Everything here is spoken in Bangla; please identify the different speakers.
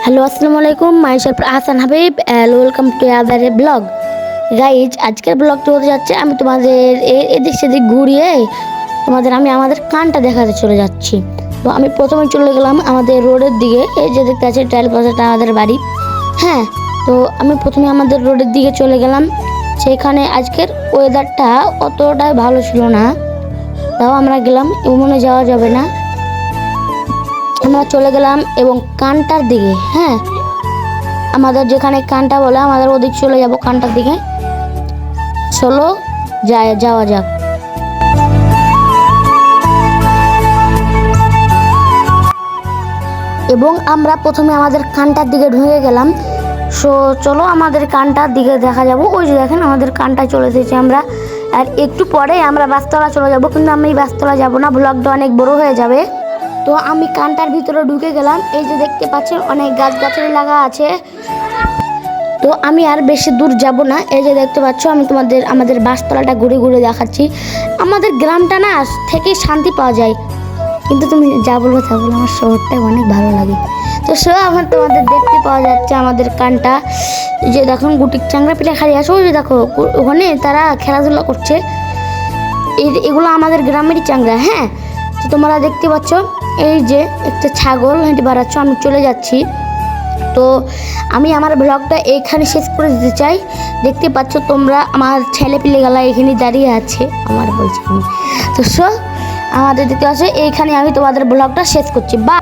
Speaker 1: হ্যালো, আসসালামু আলাইকুম। Myself Ahsan Habib and welcome to other blog. Guys, আজকের ব্লগটা হতে যাচ্ছে আমি তোমাদের এদিক সেদিক ঘুরিয়ে আমি আমাদের কানটা দেখাতে চলে যাচ্ছি। তো আমি প্রথমে চলে গেলাম আমাদের রোডের দিকে। এই যে দেখতে আছে টাইল পাশাটা আমাদের বাড়ি। হ্যাঁ, তো আমি প্রথমে আমাদের রোডের দিকে চলে গেলাম। সেখানে আজকের ওয়েদারটা অতটাই ভালো ছিল না, তাও আমরা গেলাম। মনে যাওয়া যাবে না, আমরা চলে গেলাম এবং কানটার দিকে। হ্যাঁ, আমাদের যেখানে কানটা বলে আমাদের ওদিক চলে যাব কানটার দিকে। চলো যাওয়া যাক। এবং আমরা প্রথমে আমাদের কানটার দিকে ঢুকে গেলাম। চলো আমাদের কানটার দিকে দেখা যাব। ওই যে দেখেন আমাদের কানটায় চলে এসেছি আমরা। আর একটু পরে আমরা বাসতলা চলে যাব, কিন্তু আমি বাসতলা যাব না, ব্লগটা অনেক বড় হয়ে যাবে। তো আমি কানটার ভিতরে ঢুকে গেলাম। এই যে দেখতে পাচ্ছেন অনেক গাছগাছালি লাগা আছে। তো আমি আর বেশি দূর যাব না। এই যে দেখতে পাচ্ছ আমি আমাদের বাসতলাটা ঘুরে ঘুরে দেখাচ্ছি। আমাদের গ্রামটা না থেকে শান্তি পাওয়া যায়, কিন্তু তুমি যা বলবো তা বলো, আমার শহরটাই অনেক ভালো লাগে। তো আমার তোমাদের দেখতে পাওয়া যাচ্ছে আমাদের কানটা। যে দেখুন গুটির চাংড়া পিঠা খালি আসো, ওই যে দেখো ওখানে তারা খেলাধুলা করছে। এগুলো আমাদের গ্রামেরই চাংড়া। হ্যাঁ, তো তোমরা দেখতে পাচ্ছ এই যে একটা ছাগল হেঁটে বেড়াচ্ছ। আমি চলে যাচ্ছি। তো আমি আমার ব্লগটা এইখানে শেষ করে দিতে চাই। দেখতে পাচ্ছ তোমরা আমার ছেলে পিলে গেলা এখানে দাঁড়িয়ে আছে, আমার বলছি আমি। তো আমাদের দেখতে পাচ্ছ এইখানে আমি তোমাদের ব্লগটা শেষ করছি। বা